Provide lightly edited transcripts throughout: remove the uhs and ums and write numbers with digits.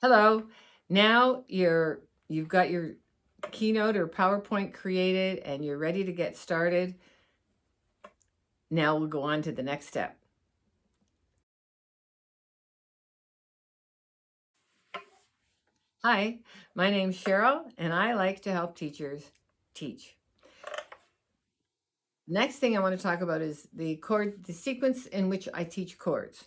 Hello. Now you've got your keynote or PowerPoint created and you're ready to get started. Now we'll go on to the next step. Hi, my name's Cheryl and I like to help teachers teach. Next thing I want to talk about is the sequence in which I teach chords.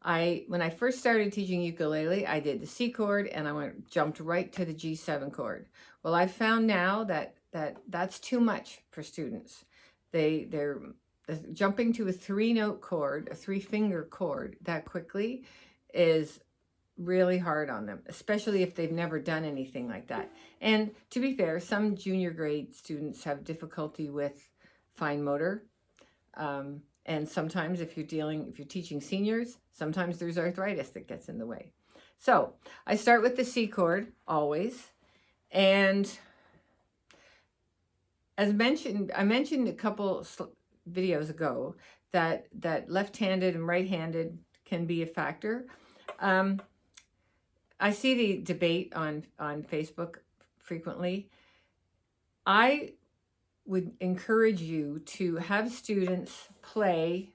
When I first started teaching ukulele, I did the C chord and I jumped right to the G7 chord. Well, I found now that's too much for students. They're jumping to a 3-note chord, a 3-finger chord that quickly is really hard on them, especially if they've never done anything like that. And to be fair, some junior grade students have difficulty with fine motor. And sometimes if you're teaching seniors, sometimes there's arthritis that gets in the way. So I start with the C chord always. And as I mentioned a couple videos ago that left-handed and right-handed can be a factor. I see the debate on Facebook frequently. I would encourage you to have students play.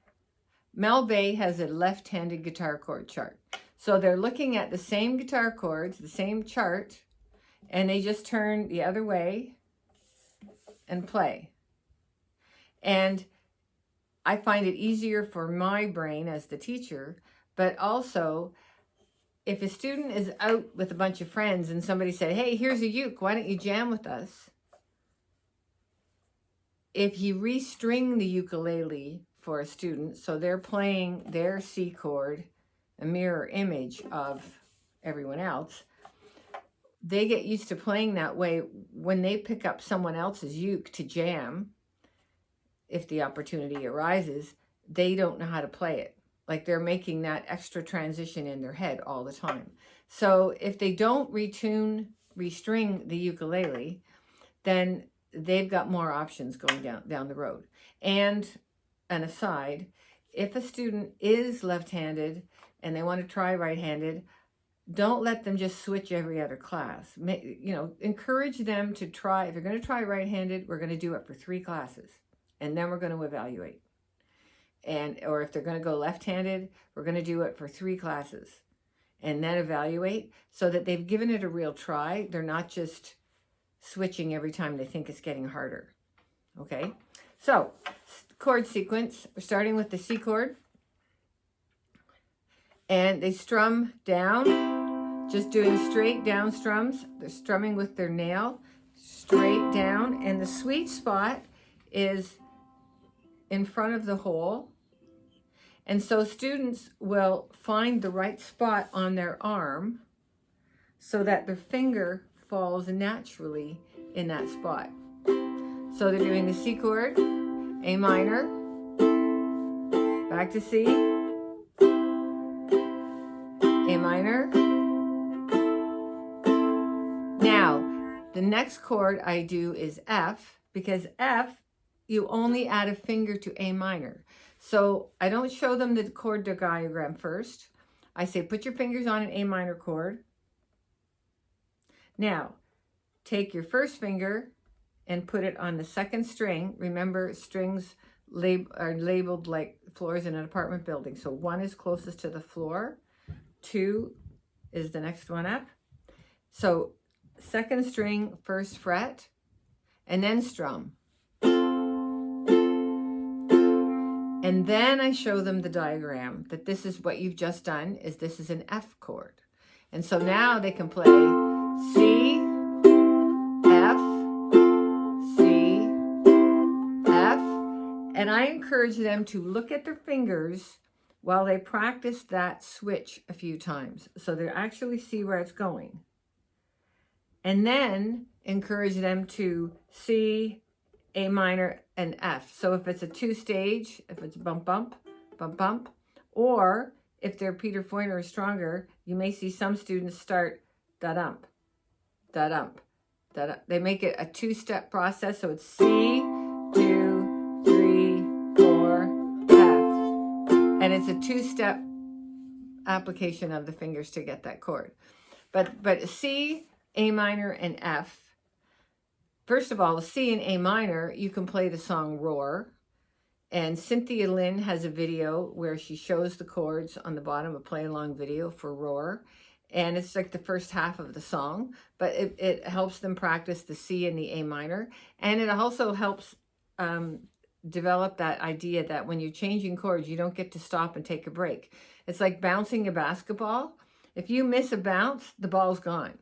Mel Bay has a left-handed guitar chord chart. So they're looking at the same guitar chords, the same chart, and they just turn the other way and play. And I find it easier for my brain as the teacher, but also if a student is out with a bunch of friends and somebody said, hey, here's a uke, why don't you jam with us? If you restring the ukulele for a student, so they're playing their C chord, a mirror image of everyone else, they get used to playing that way. When they pick up someone else's uke to jam, if the opportunity arises, they don't know how to play it. Like they're making that extra transition in their head all the time. So if they don't restring the ukulele, then they've got more options going down the road. And an aside, if a student is left-handed and they want to try right-handed, don't let them just switch every other class. Encourage them to try. If you're going to try right-handed, we're going to do it for 3 classes, and then we're going to evaluate. Or if they're going to go left-handed, we're going to do it for 3 classes, and then evaluate so that they've given it a real try. They're not just switching every time they think it's getting harder. Okay, so chord sequence. We're starting with the C chord, and they strum down, just doing straight down strums. They're strumming with their nail, straight down, and the sweet spot is in front of the hole. And so students will find the right spot on their arm so that their finger falls naturally in that spot. So they're doing the C chord, A minor, back to C, A minor. Now, the next chord I do is F, because F, you only add a finger to A minor. So I don't show them the chord diagram first. I say, put your fingers on an A minor chord. Now, take your first finger and put it on the second string. Remember, strings are labeled like floors in an apartment building. So 1 is closest to the floor, 2 is the next one up. So second string, first fret, and then strum. And then I show them the diagram that this is what you've just done, is this is an F chord. And so now they can play C, F, C, F. And I encourage them to look at their fingers while they practice that switch a few times, so they actually see where it's going. And then encourage them to C, A minor, and F. So if it's a 2-stage, if it's bump, bump, bump, bump, or if they're Peter Foyner or stronger, you may see some students start da-dump, da-dump, da-dump. They make it a 2-step process, so it's C, 2, 3, 4, F. And it's a 2-step application of the fingers to get that chord. But C, A minor, and F. First of all, C and A minor, you can play the song Roar. And Cynthia Lynn has a video where she shows the chords on the bottom, a play-along video for Roar. And it's like the first half of the song, but it helps them practice the C and the A minor. And it also helps develop that idea that when you're changing chords, you don't get to stop and take a break. It's like bouncing a basketball. If you miss a bounce, the ball's gone.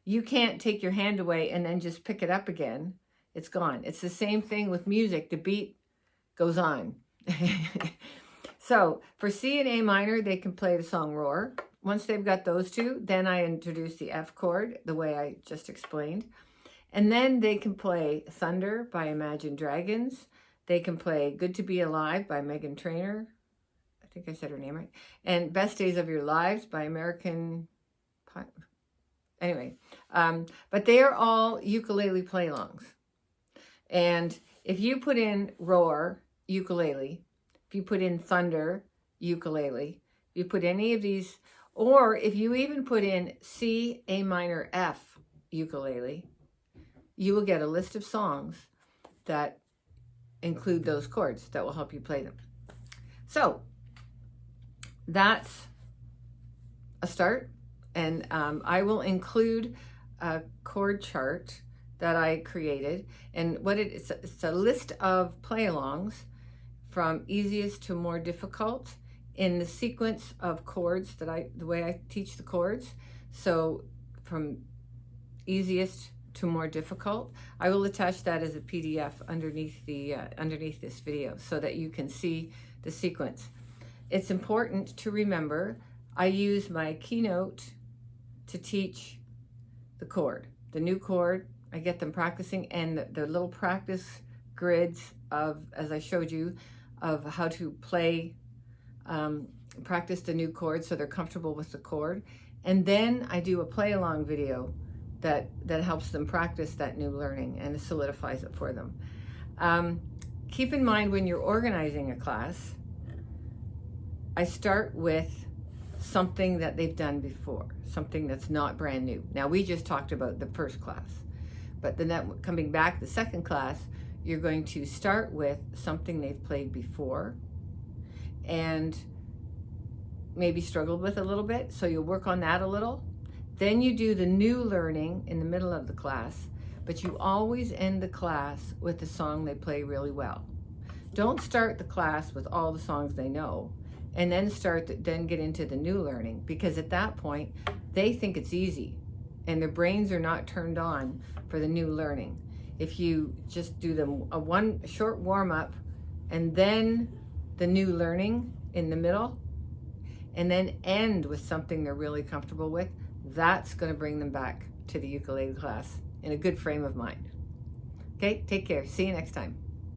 You can't take your hand away and then just pick it up again. It's gone. It's the same thing with music. The beat goes on. So for C and A minor, they can play the song Roar. Once they've got those two, then I introduce the F chord the way I just explained. And then they can play Thunder by Imagine Dragons. They can play Good to Be Alive by Meghan Trainor. I think I said her name right. And Best Days of Your Lives by American... Anyway, but they are all ukulele play-alongs. And if you put in Roar, ukulele, if you put in Thunder, ukulele, if you put any of these, or if you even put in C, A minor, F, ukulele, you will get a list of songs that include those chords that will help you play them. So that's a start. And I will include a chord chart that I created. And what it's a list of play-alongs from easiest to more difficult in the sequence of chords that the way I teach the chords. So from easiest to more difficult. I will attach that as a PDF underneath this video so that you can see the sequence. It's important to remember I use my keynote to teach the chord, the new chord. I get them practicing, and the little practice grids of, as I showed you, of how to play, practice the new chord so they're comfortable with the chord. And then I do a play along video that helps them practice that new learning and solidifies it for them. Keep in mind when you're organizing a class, I start with something that they've done before, something that's not brand new. Now, we just talked about the first class, but then coming back the second class, you're going to start with something they've played before and maybe struggled with a little bit, so you'll work on that a little. Then you do the new learning in the middle of the class, but you always end the class with the song they play really well. Don't start the class with all the songs they know and then get into the new learning, because at that point they think it's easy and their brains are not turned on for the new learning. If you just do them a short warm-up and then the new learning in the middle and then end with something they're really comfortable with, that's going to bring them back to the ukulele class in a good frame of mind. Okay, take care. See you next time.